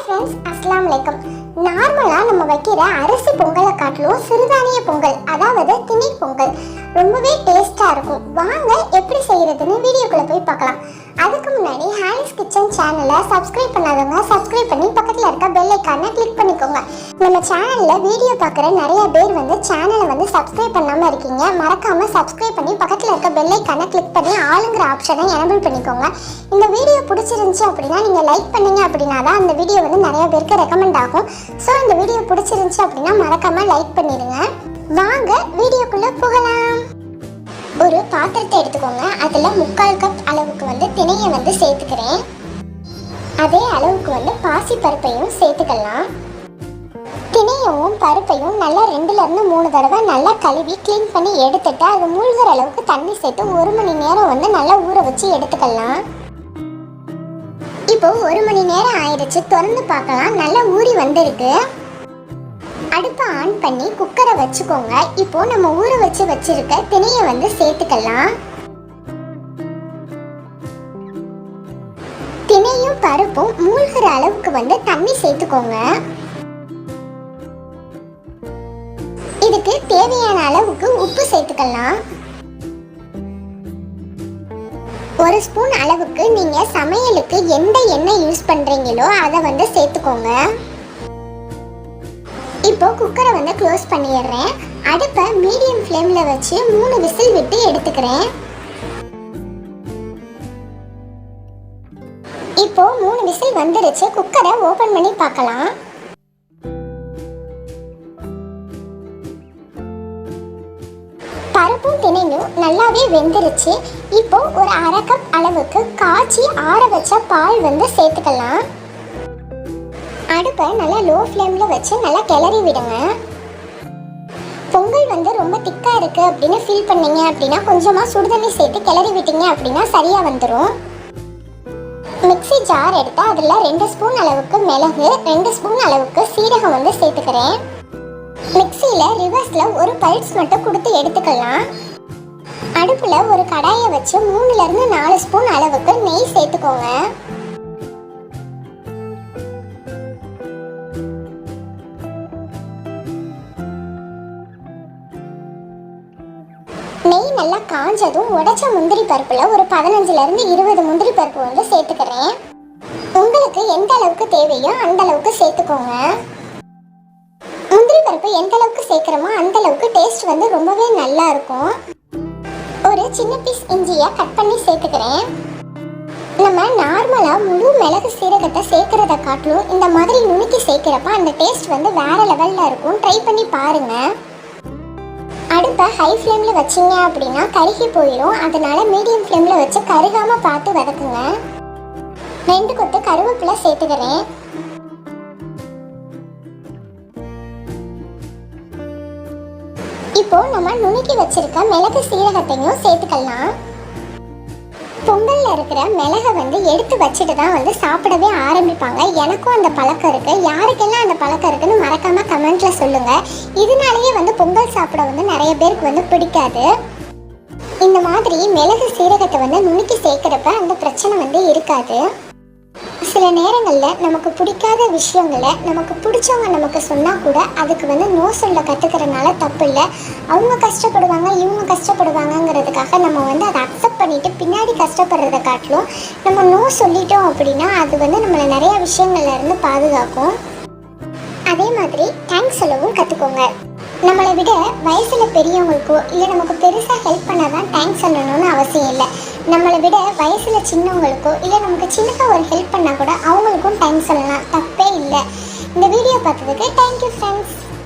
Friends, அஸ்ஸலாமு அலைக்கும். நார்மலாக நம்ம வைக்கிற அரிசி பொங்கலை காட்டிலும் சிறுதானிய பொங்கல், அதாவது திணை பொங்கல் ரொம்பவே டேஸ்ட்டாக இருக்கும். வாங்க எப்படி செய்கிறதுன்னு வீடியோக்குள்ளே போய் பார்க்கலாம். அதுக்கு முன்னாடி ஹாலிஸ் கிச்சன் சேனலை சப்ஸ்கிரைப் பண்ணாதவங்க சப்ஸ்கிரைப் பண்ணி பக்கத்தில் இருக்க பெல் ஐக்கானை கிளிக் பண்ணிக்கோங்க. நம்ம சேனலில் வீடியோ பார்க்குற நிறைய பேர் சேனலை சப்ஸ்கிரைப் பண்ணாமல் இருக்கீங்க. மறக்காமல் சப்ஸ்கிரைப் பண்ணி பக்கத்தில் இருக்க பெல் ஐக்கானை கிளிக் பண்ணி ஆளுங்கிற ஆப்ஷனை எனபிள் பண்ணிக்கோங்க. இந்த வீடியோ பிடிச்சிருந்துச்சு அப்படின்னா நீங்கள் லைக் பண்ணீங்க அப்படின்னா தான் அந்த வீடியோ நிறைய பேருக்கு ரெக்கமெண்ட் ஆகும். ஸோ இந்த வீடியோ பிடிச்சிருந்துச்சு அப்படின்னா மறக்காமல் லைக் பண்ணிடுங்க. வாங்க வீடியோக்குள்ளே போகலாம். ஒரு பாத்திரத்தை எடுத்துக்கோங்க. அதில் 3/4 கப் அளவுக்கு திணையை சேர்த்துக்கிறேன். அதே அளவுக்கு பாசி பருப்பையும் சேர்த்துக்கலாம். திணையும் பருப்பையும் நல்லா 2 to 3 தடவை நல்லா கழுவி க்ளீன் பண்ணி எடுத்துட்டு அது மூழ்கிற அளவுக்கு தண்ணி சேர்த்து 1 மணி நேரம் நல்லா ஊற வச்சு எடுத்துக்கலாம். இப்போ 1 மணி நேரம் ஆயிடுச்சு. திறந்து பார்க்கலாம். நல்லா ஊறி வந்திருக்கு. அடுப்பை ஆன் பண்ணி குக்கரை வச்சுக்கோங்க. இப்போ நம்ம ஊற வச்சிருக்க திணையை சேர்த்துக்கலாம். திணையும் பருப்பும் மூழ்கிற அளவுக்கு தண்ணி சேர்த்துக்கோங்க. இதுக்கு தேவையான அளவுக்கு உப்பு சேர்த்துக்கலாம். 1 ஸ்பூன் அளவுக்கு நீங்க சமையலுக்கு எந்த எண்ணெய் யூஸ் பண்றீங்களோ அதை சேர்த்துக்கோங்க. இப்போ குக்கரை க்ளோஸ் பண்ணிடுறேன். அடுப்பை மீடியம் ஃப்ளேம்ல வச்சு 3 விசில் விட்டு எடுத்துக்கிறேன். இப்போ 3 விசில் வந்துருச்சு. குக்கரை ஓபன் பண்ணி பார்க்கலாம். பருப்பும் திணையும் நல்லாவே வெந்துருச்சு. இப்போ ஒரு 1/2 கப் அளவுக்கு காய்ச்சி ஆற வச்ச பால் சேர்த்துக்கலாம். அடுப்பை நல்லா லோ ஃப்ளேம்ல வச்சு நல்லா கிளறி விடுங்க. பொங்கல் ரொம்ப திக்கா இருக்கு அப்படின்னு ஃபீல் பண்ணீங்க அப்படின்னா கொஞ்சமா சுடுதண்ணி சேர்த்து கிளறி விட்டீங்க அப்படின்னா சரியா வந்துடும். மிக்ஸி ஜார் எடுத்து அதில் 2 ஸ்பூன் அளவுக்கு மிளகு, 2 ஸ்பூன் அளவுக்கு சீரகம் சேர்த்துக்கிறேன். மிக்ஸியில் ரிவர்ஸில் ஒரு பல்ஸ் மட்டும் கொடுத்து எடுத்துக்கலாம். அடுப்பில் ஒரு கடாயை வச்சு 3 to 4 ஸ்பூன் அளவுக்கு நெய் சேர்த்துக்கோங்க. நெய் நல்லா காஞ்சதும் உடைச்ச முந்திரி பருப்புல ஒரு 15 to 20 முந்திரி பருப்பு சேர்த்துக்கிறேன். உங்களுக்கு எந்த அளவுக்கு தேவையோ அந்த அளவுக்கு சேர்த்துக்கோங்க. முந்திரி பருப்பு எந்த அளவுக்கு சேர்க்கிறோமோ அந்த அளவுக்கு டேஸ்ட் ரொம்பவே நல்லா இருக்கும். ஒரு சின்ன பீஸ் இஞ்சியை கட் பண்ணி சேர்த்துக்கிறேன். நம்ம நார்மலா முழு மிளகு சீரகத்தை சேர்க்கறத காட்டிலும் இந்த மாதிரி நுணுக்கி சேர்க்கிறப்ப அந்த டேஸ்ட் வேற லெவல்ல இருக்கும். ட்ரை பண்ணி பாருங்க. அடுப்பை ஹை ஃப்ளேமில் வச்சிங்க அப்படின்னா கருகி போயிடும். அதனால மீடியம் ஃப்ளேமில் வச்சு கருகாமல் பார்த்து வதக்குங்க. 2 கொத்து கருவேப்பிலை சேர்த்துக்கிறேன். இப்போ நம்ம நுணுக்கி வச்சிருக்க மிளகு சீரகத்தையும் சேர்த்துக்கலாம். பொங்கல்ல இருக்கிற மிளகை எடுத்து வச்சுட்டு தான் சாப்பிடவே ஆரம்பிப்பாங்க. எனக்கும் அந்த பழக்கம் இருக்கு. யாருக்கெல்லாம் அந்த பழக்கம் இருக்குன்னு மறக்காம கமெண்ட்ல சொல்லுங்க. இதனாலேயே பொங்கல் சாப்பிட நிறைய பேருக்கு பிடிக்காது. இந்த மாதிரி மிளகு சீரகத்தை நுணுக்கி சேர்க்கிறப்ப அந்த பிரச்சனை இருக்காது. சில நேரங்களில் நமக்கு பிடிக்காத விஷயங்களை நமக்கு பிடிச்சவங்க நமக்கு சொன்னால் கூட அதுக்கு நோ சொல்ல கற்றுக்கிறனால தப்பு இல்லை. அவங்க கஷ்டப்படுவாங்க, இவங்க கஷ்டப்படுவாங்கங்கிறதுக்காக நம்ம அதை அக்செப்ட் பண்ணிவிட்டு பின்னாடி கஷ்டப்படுறதை காட்டிலும் நம்ம நோ சொல்லிட்டோம் அப்படின்னா அது நம்மளை நிறையா விஷயங்கள்லேருந்து பாதுகாக்கும். அதே மாதிரி தேங்க்ஸ் சொல்லவும் கற்றுக்கோங்க. நம்மளை விட வயசில் பெரியவங்களுக்கோ இல்லை நமக்கு பெருசாக ஹெல்ப் பண்ணால் தான் தேங்க்ஸ் சொல்லணும்னு அவசியம் இல்லை. நம்மளை விட வயசில் சின்னவங்களுக்கோ இல்லை நமக்கு சின்னதாக ஒரு ஹெல்ப் பண்ணால் கூட அவங்களுக்கும் தேங்க்ஸ் சொல்லலாம். தப்பே இல்லை. இந்த வீடியோ பார்த்ததுக்கு தேங்க்யூ ஃப்ரெண்ட்ஸ்.